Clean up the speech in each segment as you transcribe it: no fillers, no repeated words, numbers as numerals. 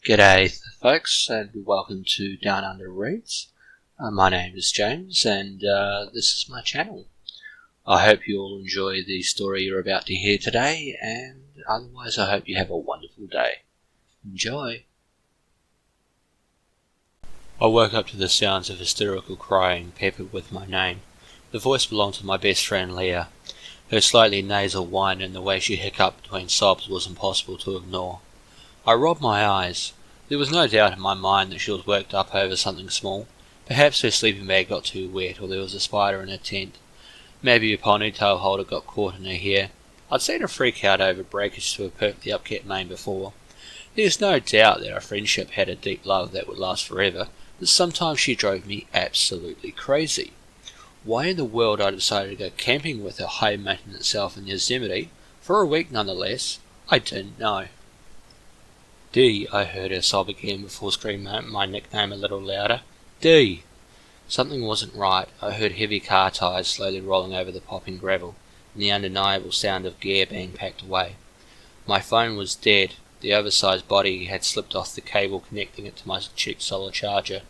G'day folks, and welcome to Downunder Reads. My name is James, and this is my channel. I hope you all enjoy the story you're about to hear today, and otherwise I hope you have a wonderful day. Enjoy! I woke up to the sounds of hysterical crying peppered with my name. The voice belonged to my best friend Leah. Her slightly nasal whine and the way she hiccuped between sobs was impossible to ignore. I rubbed my eyes. There was no doubt in my mind that she was worked up over something small. Perhaps her sleeping bag got too wet, or there was a spider in her tent. Maybe a ponytail holder got caught in her hair. I'd seen her freak out over breakage to a perfectly upkept mane before. There's no doubt that our friendship had a deep love that would last forever, but sometimes she drove me absolutely crazy. Why in the world I decided to go camping with her high-maintenance self in Yosemite, for a week nonetheless, I didn't know. D, I heard her sob again before screaming out my nickname a little louder. D! Something wasn't right. I heard heavy car tyres slowly rolling over the popping gravel, and the undeniable sound of gear being packed away. My phone was dead. The oversized body had slipped off the cable connecting it to my cheap solar charger.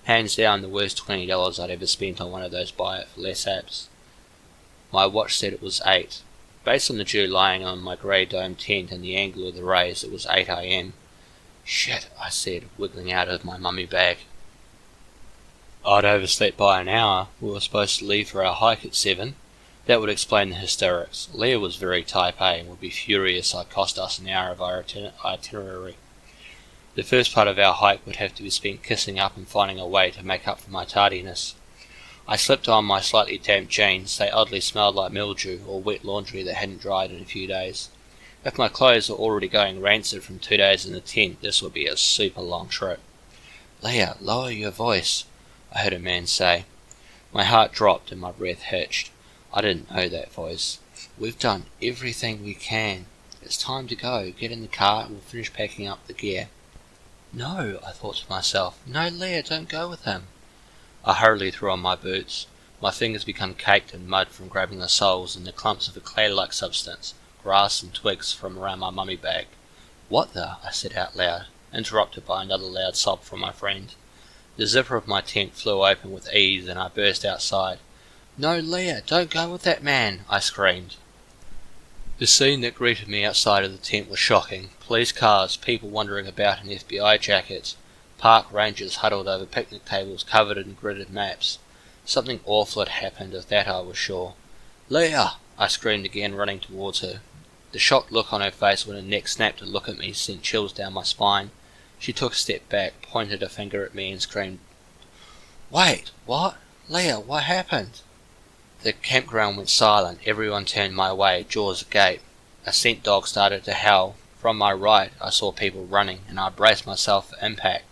Hands down the worst $20 I'd ever spent on one of those buy-it-for-less apps. My watch said it was 8. Based on the dew lying on my grey domed tent and the angle of the rays, it was 8 a.m. Shit, I said, wiggling out of my mummy bag. I'd overslept by an hour. We were supposed to leave for our hike at 7. That would explain the hysterics. Leah was very type A and would be furious I cost us an hour of our itinerary. The first part of our hike would have to be spent kissing up and finding a way to make up for my tardiness. I slipped on my slightly damp jeans. They oddly smelled like mildew or wet laundry that hadn't dried in a few days. If my clothes were already going rancid from 2 days in the tent, this would be a super long trip. Leah, lower your voice, I heard a man say. My heart dropped and my breath hitched. I didn't know that voice. We've done everything we can. It's time to go. Get in the car and we'll finish packing up the gear. No, I thought to myself. No, Leah, don't go with him. I hurriedly threw on my boots. My fingers became caked in mud from grabbing the soles and the clumps of a clay-like substance, grass and twigs from around my mummy bag. What the? I said out loud, interrupted by another loud sob from my friend. The zipper of my tent flew open with ease and I burst outside. No, Leah, don't go with that man, I screamed. The scene that greeted me outside of the tent was shocking. Police cars, people wandering about in FBI jackets, park rangers huddled over picnic tables covered in gridded maps. Something awful had happened, of that I was sure. Leah! I screamed again, running towards her. The shocked look on her face when her neck snapped to look at me sent chills down my spine. She took a step back, pointed a finger at me and screamed, Wait, what? Leah, what happened? The campground went silent. Everyone turned my way, jaws agape. A scent dog started to howl. From my right I saw people running, and I braced myself for impact.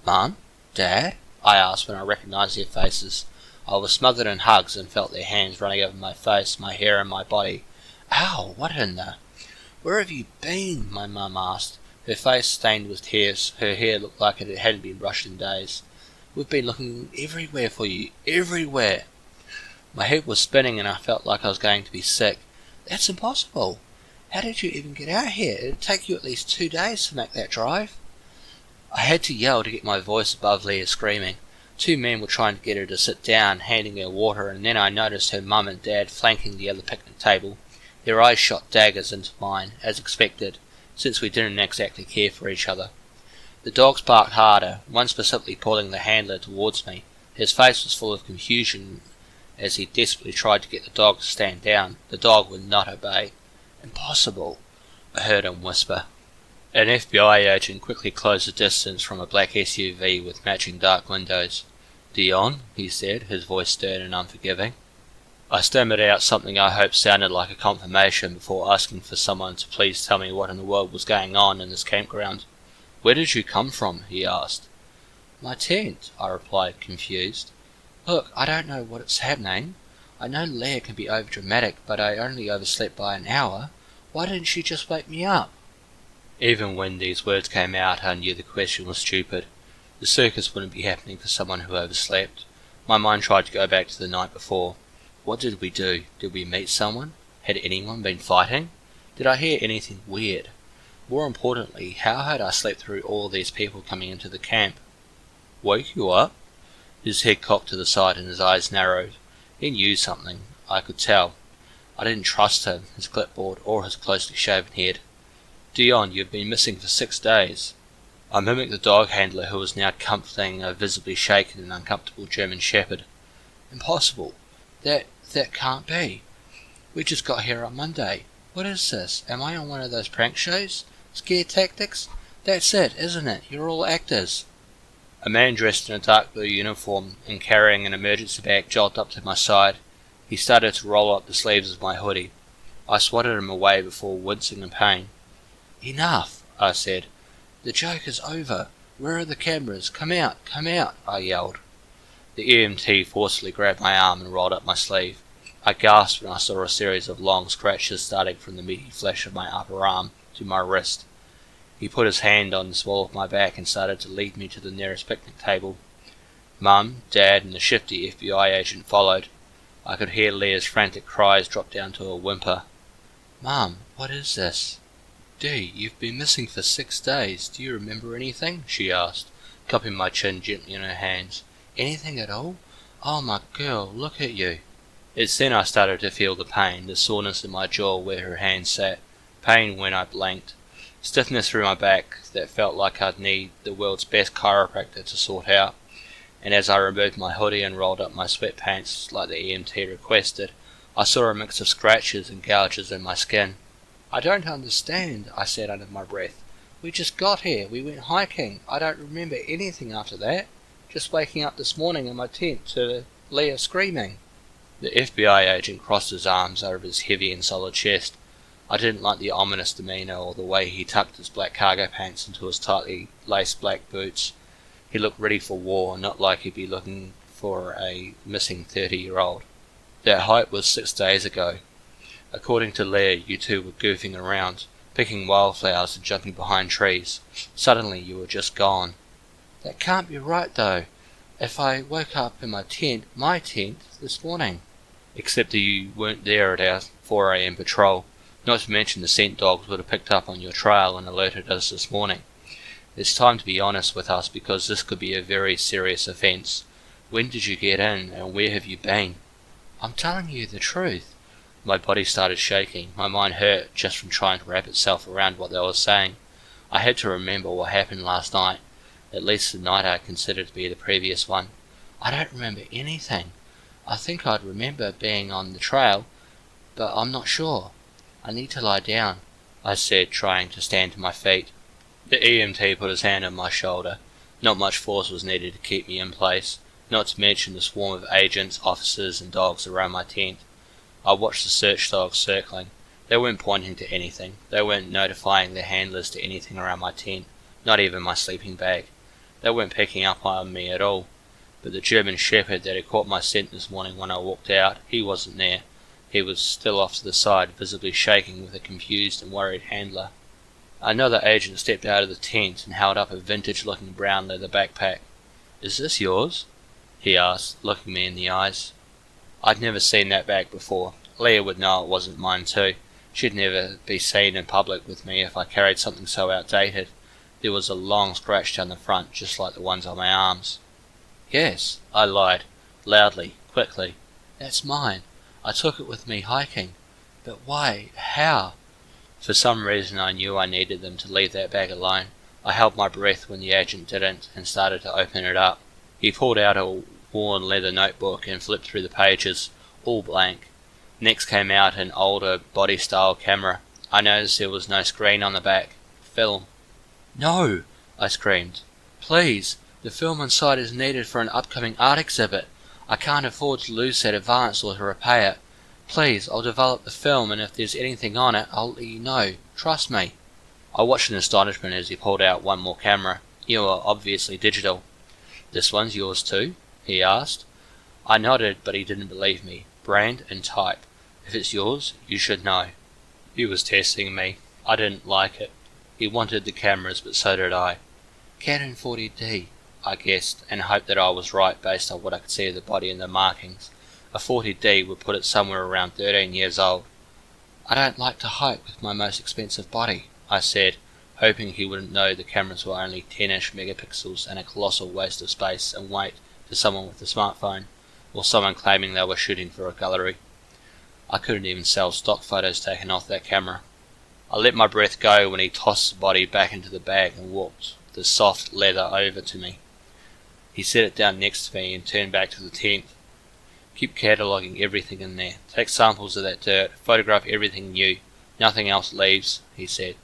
Mum? Dad? I asked when I recognized their faces. I was smothered in hugs and felt their hands running over my face, my hair and my body. Ow, what in the... Where have you been? My mum asked. Her face stained with tears. Her hair looked like it hadn't been brushed in days. We've been looking everywhere for you. Everywhere. My head was spinning and I felt like I was going to be sick. That's impossible. How did you even get out here? It'd take you at least 2 days to make that drive. I had to yell to get my voice above Leah's screaming. 2 men were trying to get her to sit down, handing her water, and then I noticed her mum and dad flanking the other picnic table. Their eyes shot daggers into mine, as expected, since we didn't exactly care for each other. The dogs barked harder, one specifically pulling the handler towards me. His face was full of confusion as he desperately tried to get the dog to stand down. The dog would not obey. Impossible, I heard him whisper. An FBI agent quickly closed the distance from a black SUV with matching dark windows. Dionne, he said, his voice stern and unforgiving. I stammered out something I hoped sounded like a confirmation before asking for someone to please tell me what in the world was going on in this campground. Where did you come from? He asked. My tent, I replied, confused. Look, I don't know what's happening. I know Leah can be overdramatic, but I only overslept by an hour. Why didn't she just wake me up? Even when these words came out, I knew the question was stupid. The circus wouldn't be happening for someone who overslept. My mind tried to go back to the night before. What did we do? Did we meet someone? Had anyone been fighting? Did I hear anything weird? More importantly, how had I slept through all these people coming into the camp? Wake you up? His head cocked to the side and his eyes narrowed. He knew something, I could tell. I didn't trust him, his clipboard, or his closely shaven head. Dionne, you've been missing for 6 days. I mimicked the dog handler who was now comforting a visibly shaken and uncomfortable German shepherd. Impossible. That can't be. We just got here on Monday. What is this? Am I on one of those prank shows? Scare tactics? That's it, isn't it? You're all actors. A man dressed in a dark blue uniform and carrying an emergency bag jolted up to my side. He started to roll up the sleeves of my hoodie. I swatted him away before wincing in pain. Enough, I said. The joke is over. Where are the cameras? Come out, I yelled. The EMT forcefully grabbed my arm and rolled up my sleeve. I gasped when I saw a series of long scratches starting from the meaty flesh of my upper arm to my wrist. He put his hand on the small of my back and started to lead me to the nearest picnic table. Mum, Dad, and the shifty FBI agent followed. I could hear Leah's frantic cries drop down to a whimper. Mum, what is this? Dee, you've been missing for 6 days. Do you remember anything? She asked, cupping my chin gently in her hands. Anything at all? Oh, my girl, look at you. It's then I started to feel the pain, the soreness in my jaw where her hand sat. Pain when I blinked. Stiffness through my back that felt like I'd need the world's best chiropractor to sort out. And as I removed my hoodie and rolled up my sweatpants like the EMT requested, I saw a mix of scratches and gouges in my skin. I don't understand, I said under my breath. We just got here. We went hiking. I don't remember anything after that. Just waking up this morning in my tent to Leah screaming. The FBI agent crossed his arms over his heavy and solid chest. I didn't like the ominous demeanour or the way he tucked his black cargo pants into his tightly laced black boots. He looked ready for war, not like he'd be looking for a missing 30-year-old. That hike was 6 days ago. According to Leah, you two were goofing around, picking wildflowers and jumping behind trees. Suddenly you were just gone. That can't be right, though. If I woke up in my tent, this morning. Except that you weren't there at our 4 a.m. patrol. Not to mention the scent dogs would have picked up on your trail and alerted us this morning. It's time to be honest with us because this could be a very serious offence. When did you get in and where have you been? I'm telling you the truth. My body started shaking. My mind hurt just from trying to wrap itself around what they were saying. I had to remember what happened last night, at least the night I considered to be the previous one. I don't remember anything. I think I'd remember being on the trail, but I'm not sure. I need to lie down, I said, trying to stand to my feet. The EMT put his hand on my shoulder. Not much force was needed to keep me in place, not to mention the swarm of agents, officers, and dogs around my tent. I watched the search dogs circling. They weren't pointing to anything. They weren't notifying their handlers to anything around my tent, not even my sleeping bag. They weren't picking up on me at all. But the German shepherd that had caught my scent this morning when I walked out, he wasn't there. He was still off to the side, visibly shaking with a confused and worried handler. Another agent stepped out of the tent and held up a vintage-looking brown leather backpack. Is this yours? He asked, looking me in the eyes. I'd never seen that bag before. Leah would know it wasn't mine too. She'd never be seen in public with me if I carried something so outdated. There was a long scratch down the front, just like the ones on my arms. Yes, I lied, loudly, quickly. That's mine. I took it with me hiking. But why? How? For some reason I knew I needed them to leave that bag alone. I held my breath when the agent didn't and started to open it up. He pulled out a worn leather notebook and flipped through the pages, all blank. Next came out an older body-style camera. I noticed there was no screen on the back. Film. No! I screamed. Please! The film inside is needed for an upcoming art exhibit. I can't afford to lose that advance or to repay it. Please, I'll develop the film and if there's anything on it, I'll let you know. Trust me. I watched in astonishment as he pulled out one more camera. You are obviously digital. This one's yours too? He asked. I nodded, but he didn't believe me. Brand and type. If it's yours, you should know. He was testing me. I didn't like it. He wanted the cameras, but so did I. Canon 40D, I guessed, and hoped that I was right based on what I could see of the body and the markings. A 40D would put it somewhere around 13 years old. I don't like to hike with my most expensive body, I said, hoping he wouldn't know the cameras were only 10-ish megapixels and a colossal waste of space and weight for someone with a smartphone, or someone claiming they were shooting for a gallery. I couldn't even sell stock photos taken off that camera. I let my breath go when he tossed the body back into the bag and walked the soft leather over to me. He set it down next to me and turned back to the tent. Keep cataloguing everything in there. Take samples of that dirt. Photograph everything new. Nothing else leaves, he said.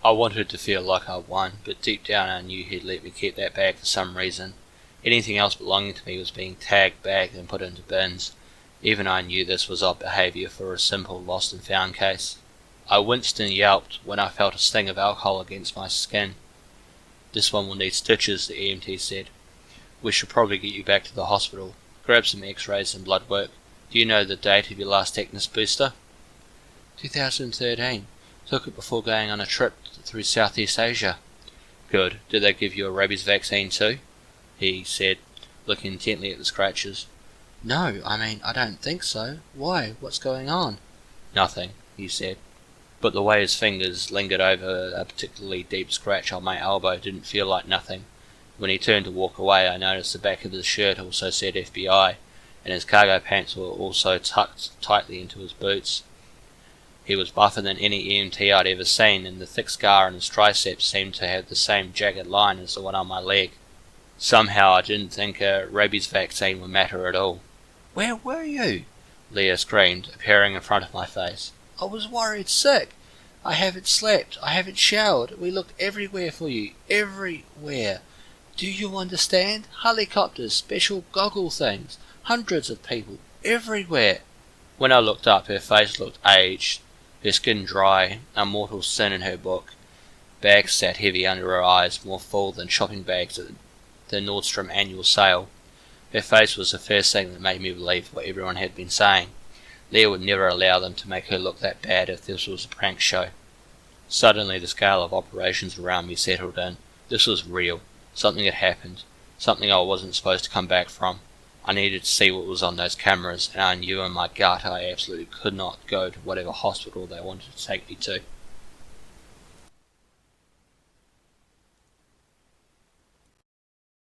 I wanted to feel like I won, but deep down I knew he'd let me keep that bag for some reason. Anything else belonging to me was being tagged, bagged and put into bins. Even I knew this was odd behaviour for a simple lost and found case. I winced and yelped when I felt a sting of alcohol against my skin. This one will need stitches, the EMT said. We should probably get you back to the hospital. Grab some x-rays and blood work. Do you know the date of your last tetanus booster? 2013. Took it before going on a trip through Southeast Asia. Good. Did they give you a rabies vaccine too? He said, looking intently at the scratches. No, I don't think so. Why? What's going on? Nothing, he said. But the way his fingers lingered over a particularly deep scratch on my elbow didn't feel like nothing. When he turned to walk away, I noticed the back of his shirt also said FBI, and his cargo pants were also tucked tightly into his boots. He was buffer than any EMT I'd ever seen, and the thick scar on his triceps seemed to have the same jagged line as the one on my leg. Somehow I didn't think a rabies vaccine would matter at all. Where were you? Leah screamed, appearing in front of my face. I was worried sick. I haven't slept. I haven't showered. We looked everywhere for you. Everywhere. Do you understand? Helicopters, special goggle things. Hundreds of people. Everywhere. When I looked up, her face looked aged, her skin dry, a mortal sin in her book. Bags sat heavy under her eyes, more full than shopping bags at the Nordstrom annual sale. Her face was the first thing that made me believe what everyone had been saying. Leah would never allow them to make her look that bad if this was a prank show. Suddenly the scale of operations around me settled in. This was real. Something had happened. Something I wasn't supposed to come back from. I needed to see what was on those cameras, and I knew in my gut I absolutely could not go to whatever hospital they wanted to take me to.